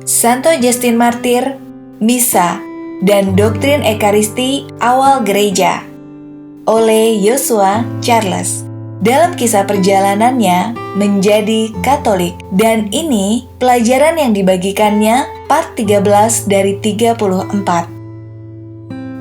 Santo Justin Martir, Misa, dan Doktrin Ekaristi Awal Gereja oleh Joshua Charles. Dalam kisah perjalanannya menjadi Katolik, dan ini pelajaran yang dibagikannya part 13 dari 34.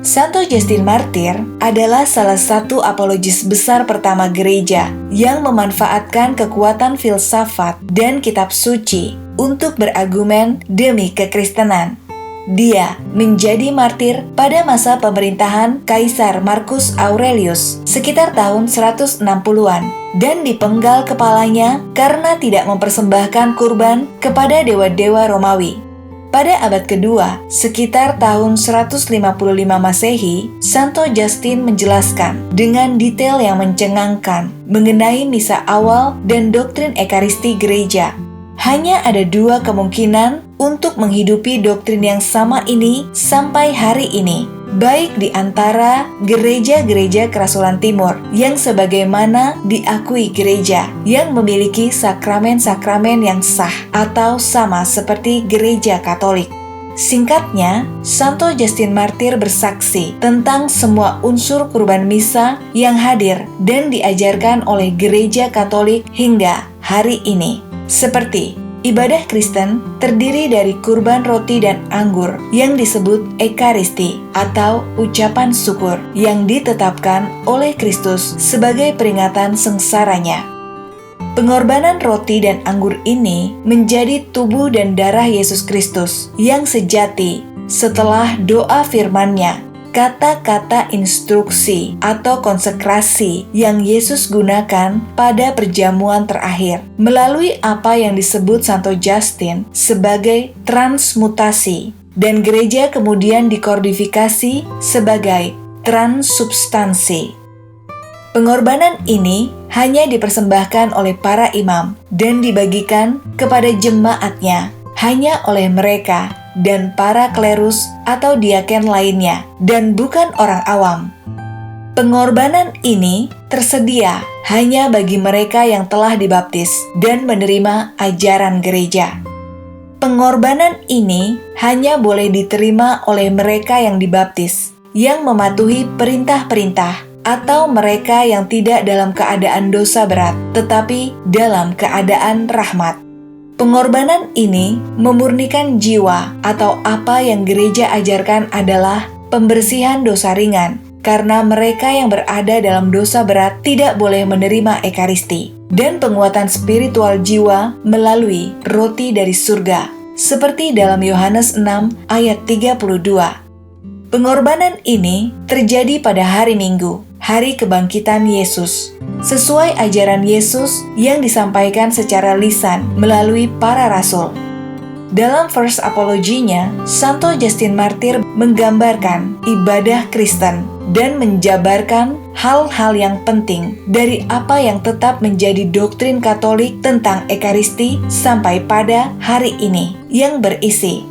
Santo Justin Martir adalah salah satu apologis besar pertama gereja yang memanfaatkan kekuatan filsafat dan kitab suci untuk berargumen demi kekristenan. Dia menjadi martir pada masa pemerintahan Kaisar Marcus Aurelius sekitar tahun 160-an dan dipenggal kepalanya karena tidak mempersembahkan kurban kepada dewa-dewa Romawi. Pada abad kedua, sekitar tahun 155 Masehi, Santo Justin menjelaskan dengan detail yang mencengangkan mengenai misa awal dan doktrin ekaristi gereja. Hanya ada dua kemungkinan untuk menghidupi doktrin yang sama ini sampai hari ini, baik di antara gereja-gereja Kerasulan Timur yang sebagaimana diakui gereja yang memiliki sakramen-sakramen yang sah atau sama seperti gereja Katolik. Singkatnya, Santo Justin Martir bersaksi tentang semua unsur kurban misa yang hadir dan diajarkan oleh gereja Katolik hingga hari ini. Seperti ibadah Kristen terdiri dari kurban roti dan anggur yang disebut Ekaristi atau ucapan syukur yang ditetapkan oleh Kristus sebagai peringatan sengsaranya. Pengorbanan roti dan anggur ini menjadi tubuh dan darah Yesus Kristus yang sejati setelah doa firman-Nya. Kata-kata instruksi atau konsekrasi yang Yesus gunakan pada perjamuan terakhir melalui apa yang disebut Santo Justin sebagai transmutasi, dan gereja kemudian dikodifikasi sebagai transubstansi. Pengorbanan ini hanya dipersembahkan oleh para imam dan dibagikan kepada jemaatnya hanya oleh mereka dan para klerus atau diaken lainnya, dan bukan orang awam. Pengorbanan ini tersedia hanya bagi mereka yang telah dibaptis dan menerima ajaran gereja. Pengorbanan ini hanya boleh diterima oleh mereka yang dibaptis, yang mematuhi perintah-perintah, atau mereka yang tidak dalam keadaan dosa berat, tetapi dalam keadaan rahmat. Pengorbanan ini memurnikan jiwa, atau apa yang gereja ajarkan adalah pembersihan dosa ringan, karena mereka yang berada dalam dosa berat tidak boleh menerima Ekaristi, dan penguatan spiritual jiwa melalui roti dari surga, seperti dalam Yohanes 6 ayat 32. Pengorbanan ini terjadi pada hari Minggu, hari kebangkitan Yesus, sesuai ajaran Yesus yang disampaikan secara lisan melalui para rasul. Dalam First Apology-nya, Santo Justin Martir menggambarkan ibadah Kristen dan menjabarkan hal-hal yang penting dari apa yang tetap menjadi doktrin Katolik tentang Ekaristi sampai pada hari ini, yang berisi,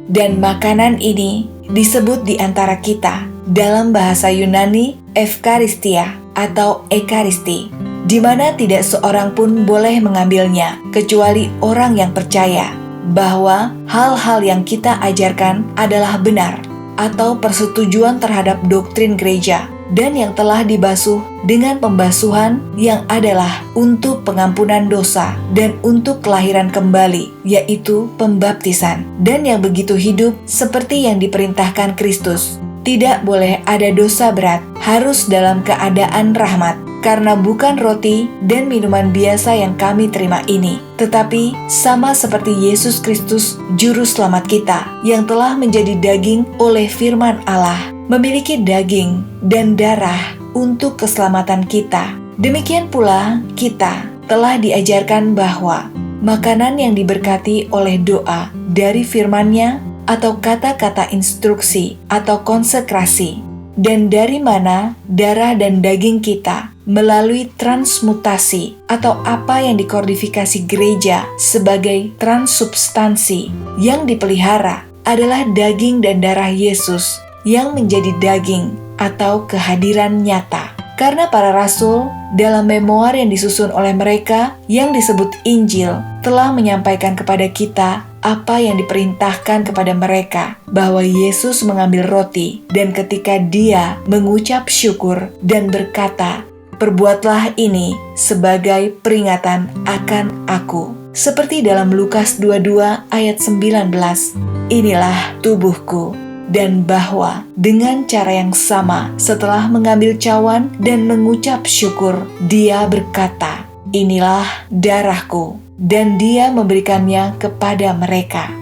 dan makanan ini disebut di antara kita dalam bahasa Yunani Evkaristia atau Ekaristi, di mana tidak seorang pun boleh mengambilnya kecuali orang yang percaya bahwa hal-hal yang kita ajarkan adalah benar atau persetujuan terhadap doktrin gereja dan yang telah dibasuh dengan pembasuhan yang adalah untuk pengampunan dosa dan untuk kelahiran kembali, yaitu pembaptisan, dan yang begitu hidup seperti yang diperintahkan Kristus. Tidak boleh ada dosa berat, harus dalam keadaan rahmat, karena bukan roti dan minuman biasa yang kami terima ini, tetapi sama seperti Yesus Kristus, Juru Selamat kita, yang telah menjadi daging oleh firman Allah, memiliki daging dan darah untuk keselamatan kita. Demikian pula kita telah diajarkan bahwa makanan yang diberkati oleh doa dari firman-Nya atau kata-kata instruksi atau konsekrasi, dan dari mana darah dan daging kita melalui transmutasi atau apa yang dikodifikasi gereja sebagai transubstansi yang dipelihara adalah daging dan darah Yesus yang menjadi daging atau kehadiran nyata. Karena para rasul dalam memoir yang disusun oleh mereka yang disebut Injil telah menyampaikan kepada kita apa yang diperintahkan kepada mereka, bahwa Yesus mengambil roti dan ketika dia mengucap syukur dan berkata, "Perbuatlah ini sebagai peringatan akan aku." Seperti dalam Lukas 22 ayat 19, "Inilah tubuhku." Dan bahwa dengan cara yang sama setelah mengambil cawan dan mengucap syukur, dia berkata, "Inilah darahku." Dan dia memberikannya kepada mereka.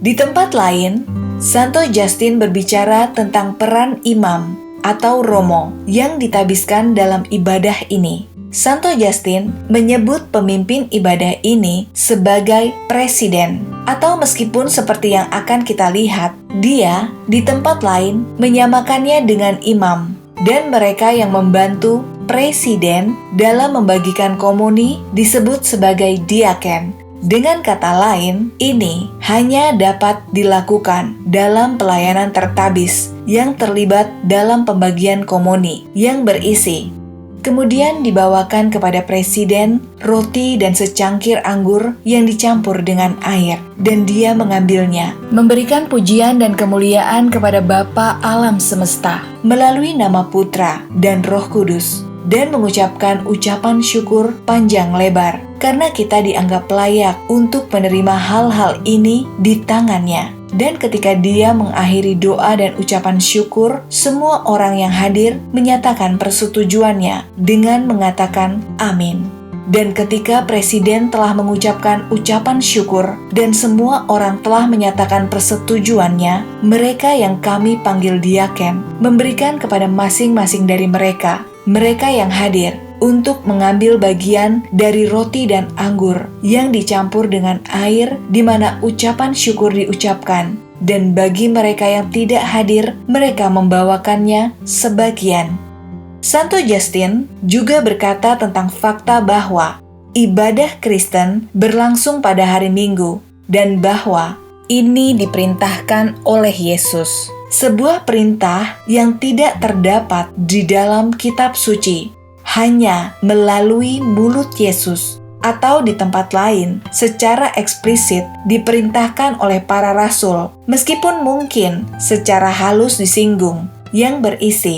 Di tempat lain, Santo Justin berbicara tentang peran imam atau romo yang ditabiskan dalam ibadah ini. Santo Justin menyebut pemimpin ibadah ini sebagai presiden, atau meskipun seperti yang akan kita lihat, dia di tempat lain menyamakannya dengan imam, dan mereka yang membantu presiden dalam membagikan komuni disebut sebagai diaken. Dengan kata lain, ini hanya dapat dilakukan dalam pelayanan tertabis yang terlibat dalam pembagian komuni yang berisi. Kemudian dibawakan kepada presiden roti dan secangkir anggur yang dicampur dengan air, dan dia mengambilnya, memberikan pujian dan kemuliaan kepada Bapa alam semesta melalui nama Putra dan Roh Kudus, dan mengucapkan ucapan syukur panjang lebar, karena kita dianggap layak untuk menerima hal-hal ini di tangannya. Dan ketika dia mengakhiri doa dan ucapan syukur, semua orang yang hadir menyatakan persetujuannya dengan mengatakan amin. Dan ketika presiden telah mengucapkan ucapan syukur dan semua orang telah menyatakan persetujuannya, mereka yang kami panggil diaken memberikan kepada masing-masing dari mereka yang hadir untuk mengambil bagian dari roti dan anggur yang dicampur dengan air di mana ucapan syukur diucapkan, dan bagi mereka yang tidak hadir, mereka membawakannya sebagian. Santo Justin juga berkata tentang fakta bahwa ibadah Kristen berlangsung pada hari Minggu, dan bahwa ini diperintahkan oleh Yesus. Sebuah perintah yang tidak terdapat di dalam kitab suci, hanya melalui mulut Yesus, atau di tempat lain secara eksplisit diperintahkan oleh para rasul, meskipun mungkin secara halus disinggung, yang berisi,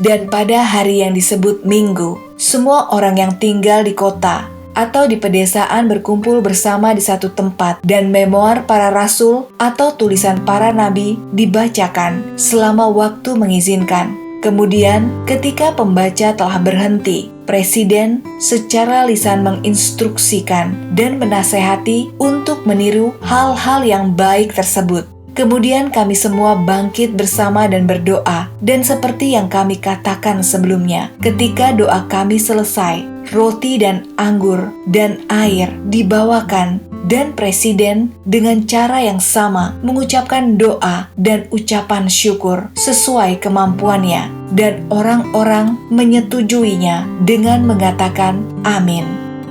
"Dan pada hari yang disebut Minggu, semua orang yang tinggal di kota atau di pedesaan berkumpul bersama di satu tempat, dan memoir para rasul atau tulisan para nabi dibacakan selama waktu mengizinkan. Kemudian, ketika pembaca telah berhenti, presiden secara lisan menginstruksikan dan menasehati untuk meniru hal-hal yang baik tersebut. Kemudian kami semua bangkit bersama dan berdoa, dan seperti yang kami katakan sebelumnya, ketika doa kami selesai, roti dan anggur dan air dibawakan, dan presiden dengan cara yang sama mengucapkan doa dan ucapan syukur sesuai kemampuannya, dan orang-orang menyetujuinya dengan mengatakan amin.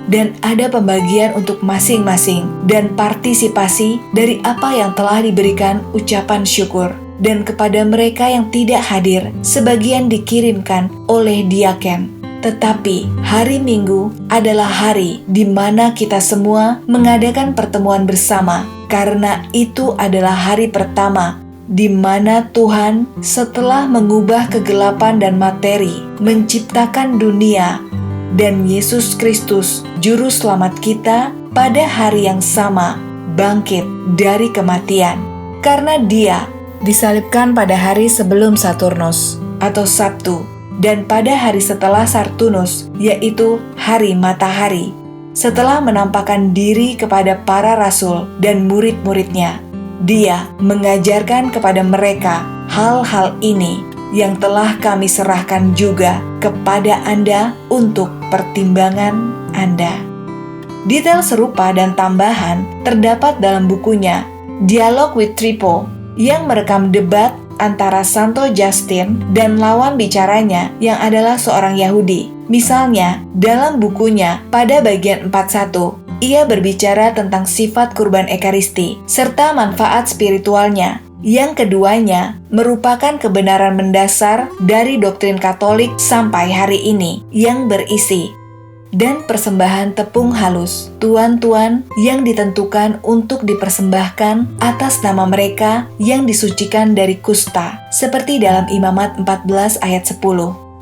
Dan ada pembagian untuk masing-masing dan partisipasi dari apa yang telah diberikan ucapan syukur. Dan kepada mereka yang tidak hadir, sebagian dikirimkan oleh diaken. Tetapi hari Minggu adalah hari di mana kita semua mengadakan pertemuan bersama, karena itu adalah hari pertama di mana Tuhan setelah mengubah kegelapan dan materi, menciptakan dunia, dan Yesus Kristus, Juru Selamat kita, pada hari yang sama bangkit dari kematian. Karena Dia disalibkan pada hari sebelum Saturnus atau Sabtu, dan pada hari setelah Saturnus, yaitu hari matahari, setelah menampakkan diri kepada para rasul dan murid-muridnya, Dia mengajarkan kepada mereka hal-hal ini yang telah kami serahkan juga kepada Anda untuk pertimbangan Anda. Detail serupa dan tambahan terdapat dalam bukunya Dialogue with Trippo, yang merekam debat antara Santo Justin dan lawan bicaranya yang adalah seorang Yahudi. Misalnya, dalam bukunya pada bagian 41, ia berbicara tentang sifat kurban Ekaristi serta manfaat spiritualnya. Yang keduanya merupakan kebenaran mendasar dari doktrin Katolik sampai hari ini yang berisi dan persembahan tepung halus, tuan-tuan yang ditentukan untuk dipersembahkan atas nama mereka yang disucikan dari kusta, seperti dalam Imamat 14 ayat 10.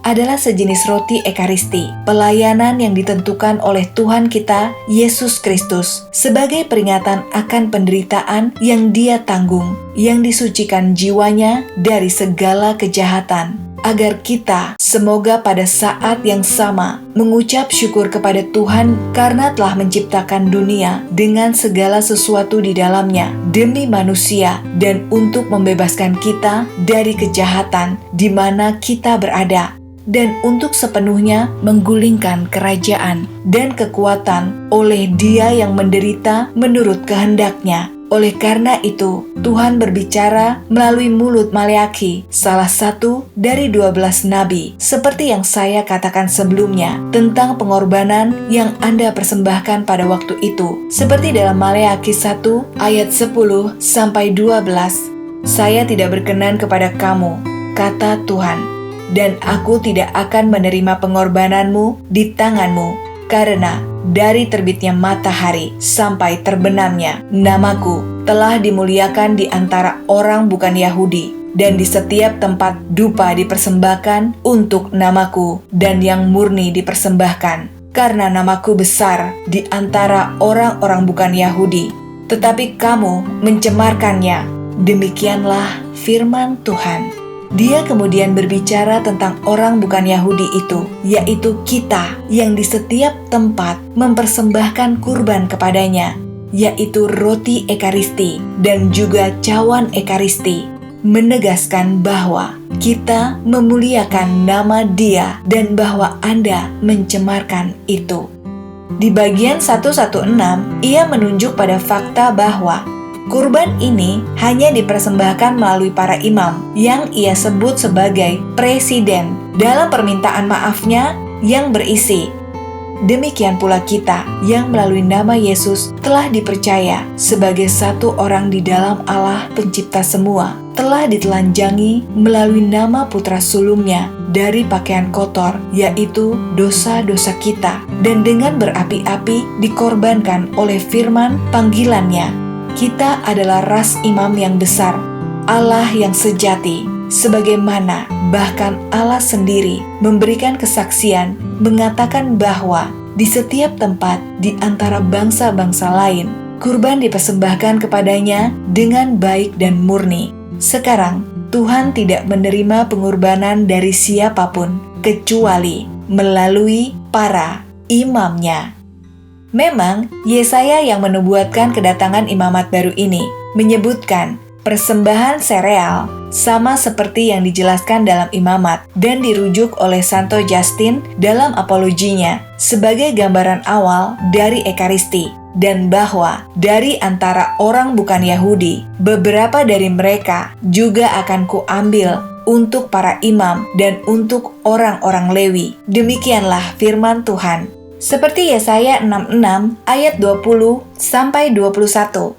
Adalah sejenis roti ekaristi, pelayanan yang ditentukan oleh Tuhan kita, Yesus Kristus, sebagai peringatan akan penderitaan yang Dia tanggung, yang disucikan jiwanya dari segala kejahatan, agar kita semoga pada saat yang sama mengucap syukur kepada Tuhan karena telah menciptakan dunia dengan segala sesuatu di dalamnya demi manusia dan untuk membebaskan kita dari kejahatan di mana kita berada, dan untuk sepenuhnya menggulingkan kerajaan dan kekuatan oleh Dia yang menderita menurut kehendak-Nya. Oleh karena itu, Tuhan berbicara melalui mulut Maleakhi, salah satu dari 12 nabi, seperti yang saya katakan sebelumnya, tentang pengorbanan yang Anda persembahkan pada waktu itu. Seperti dalam Maleakhi 1 ayat 10-12, "Saya tidak berkenan kepada kamu, kata Tuhan, dan aku tidak akan menerima pengorbananmu di tanganmu, karena dari terbitnya matahari sampai terbenamnya, namaku telah dimuliakan di antara orang bukan Yahudi, dan di setiap tempat dupa dipersembahkan untuk namaku, dan yang murni dipersembahkan, karena namaku besar di antara orang-orang bukan Yahudi, tetapi kamu mencemarkannya." Demikianlah firman Tuhan. Dia kemudian berbicara tentang orang bukan Yahudi itu, yaitu kita yang di setiap tempat mempersembahkan kurban kepadanya, yaitu roti ekaristi dan juga cawan ekaristi, menegaskan bahwa kita memuliakan nama Dia dan bahwa Anda mencemarkan itu. Di bagian 116, ia menunjuk pada fakta bahwa kurban ini hanya dipersembahkan melalui para imam yang ia sebut sebagai presiden dalam permintaan maafnya yang berisi, "Demikian pula kita yang melalui nama Yesus telah dipercaya sebagai satu orang di dalam Allah pencipta semua, telah ditelanjangi melalui nama putra sulungnya dari pakaian kotor, yaitu dosa-dosa kita, dan dengan berapi-api dikorbankan oleh firman panggilannya. Kita adalah ras imam yang besar, Allah yang sejati, sebagaimana bahkan Allah sendiri memberikan kesaksian, mengatakan bahwa di setiap tempat di antara bangsa-bangsa lain, kurban dipersembahkan kepadanya dengan baik dan murni. Sekarang, Tuhan tidak menerima pengorbanan dari siapapun, kecuali melalui para imamnya." Memang, Yesaya yang menubuatkan kedatangan imamat baru ini menyebutkan persembahan sereal sama seperti yang dijelaskan dalam imamat dan dirujuk oleh Santo Justin dalam apologinya sebagai gambaran awal dari ekaristi, dan bahwa dari antara orang bukan Yahudi, beberapa dari mereka juga akan kuambil untuk para imam dan untuk orang-orang Lewi. Demikianlah firman Tuhan. Seperti Yesaya 66 ayat 20-21.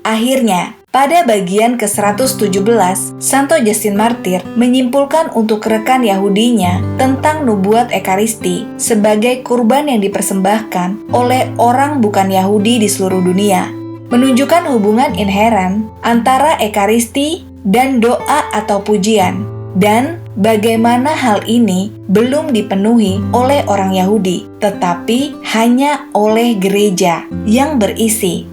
Akhirnya, pada bagian ke-117, Santo Justin Martir menyimpulkan untuk rekan Yahudinya tentang nubuat ekaristi sebagai kurban yang dipersembahkan oleh orang bukan Yahudi di seluruh dunia, menunjukkan hubungan inheren antara ekaristi dan doa atau pujian, dan bagaimana hal ini belum dipenuhi oleh orang Yahudi, tetapi hanya oleh gereja yang berisi.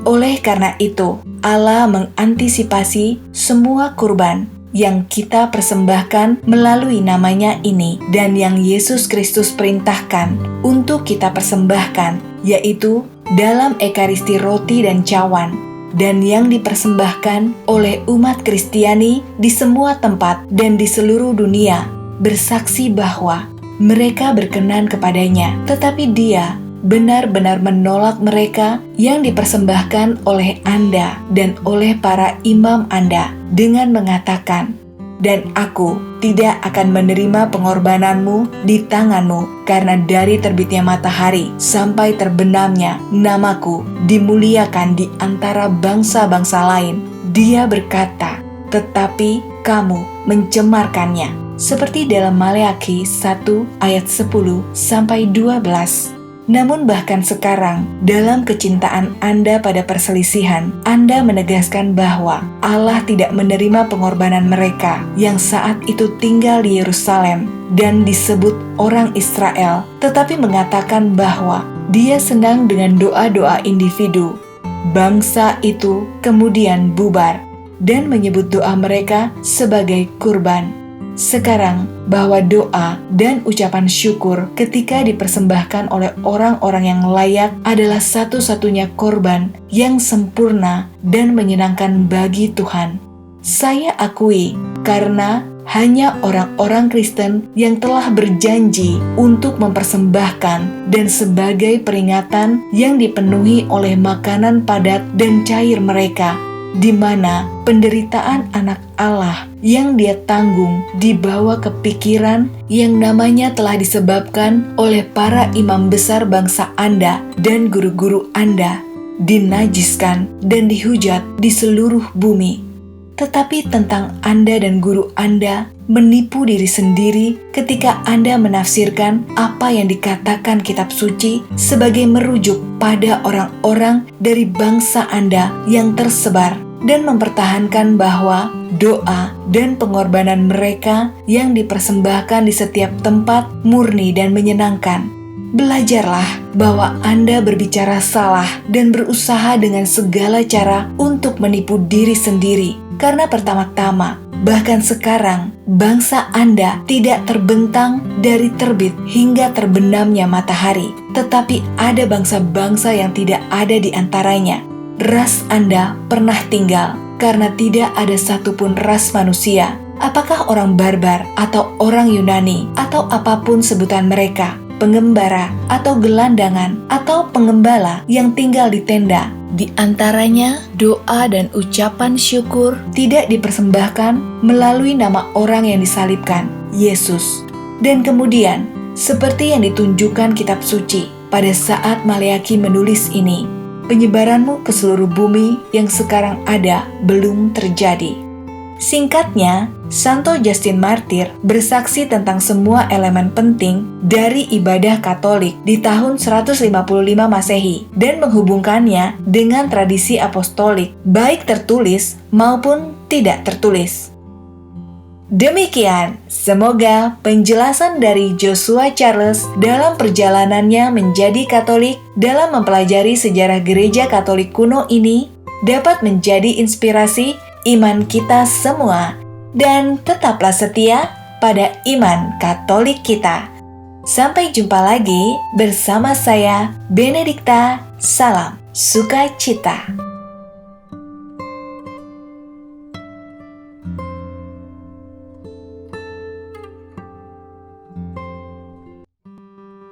Oleh karena itu, Allah mengantisipasi semua kurban yang kita persembahkan melalui namanya ini dan yang Yesus Kristus perintahkan untuk kita persembahkan, yaitu dalam ekaristi roti dan cawan, dan yang dipersembahkan oleh umat Kristiani di semua tempat dan di seluruh dunia, bersaksi bahwa mereka berkenan kepadanya, tetapi Dia benar-benar menolak mereka yang dipersembahkan oleh Anda dan oleh para imam Anda dengan mengatakan, "Dan aku tidak akan menerima pengorbananmu di tanganmu, karena dari terbitnya matahari sampai terbenamnya namaku dimuliakan di antara bangsa-bangsa lain, Dia berkata, tetapi kamu mencemarkannya. Seperti dalam Maleakhi 1 ayat 10-12. Namun bahkan sekarang, dalam kecintaan Anda pada perselisihan, Anda menegaskan bahwa Allah tidak menerima pengorbanan mereka yang saat itu tinggal di Yerusalem dan disebut orang Israel, tetapi mengatakan bahwa Dia senang dengan doa-doa individu. Bangsa itu kemudian bubar dan menyebut doa mereka sebagai kurban. Sekarang, bahwa doa dan ucapan syukur ketika dipersembahkan oleh orang-orang yang layak adalah satu-satunya korban yang sempurna dan menyenangkan bagi Tuhan. Saya akui, karena hanya orang-orang Kristen yang telah berjanji untuk mempersembahkan dan sebagai peringatan yang dipenuhi oleh makanan padat dan cair mereka, di mana penderitaan anak Allah yang Dia tanggung dibawa ke pikiran yang namanya telah disebabkan oleh para imam besar bangsa Anda dan guru-guru Anda, dinajiskan dan dihujat di seluruh bumi. Tetapi tentang Anda dan guru Anda menipu diri sendiri ketika Anda menafsirkan apa yang dikatakan kitab suci sebagai merujuk pada orang-orang dari bangsa Anda yang tersebar dan mempertahankan bahwa doa dan pengorbanan mereka yang dipersembahkan di setiap tempat murni dan menyenangkan. Belajarlah bahwa Anda berbicara salah dan berusaha dengan segala cara untuk menipu diri sendiri. Karena pertama-tama, bahkan sekarang, bangsa Anda tidak terbentang dari terbit hingga terbenamnya matahari. Tetapi ada bangsa-bangsa yang tidak ada di antaranya. Ras Anda pernah tinggal karena tidak ada satupun ras manusia. Apakah orang barbar atau orang Yunani atau apapun sebutan mereka, pengembara atau gelandangan atau pengembala yang tinggal di tenda. Di antaranya, doa dan ucapan syukur tidak dipersembahkan melalui nama orang yang disalibkan, Yesus. Dan kemudian, seperti yang ditunjukkan kitab suci, pada saat Maleakhi menulis ini, penyebaranmu ke seluruh bumi yang sekarang ada belum terjadi. Singkatnya, Santo Justin Martir bersaksi tentang semua elemen penting dari ibadah Katolik di tahun 155 Masehi dan menghubungkannya dengan tradisi apostolik, baik tertulis maupun tidak tertulis. Demikian, semoga penjelasan dari Joshua Charles dalam perjalanannya menjadi Katolik dalam mempelajari sejarah gereja Katolik kuno ini dapat menjadi inspirasi iman kita semua. Dan tetaplah setia pada iman Katolik kita. Sampai jumpa lagi bersama saya, Benedikta. Salam sukacita.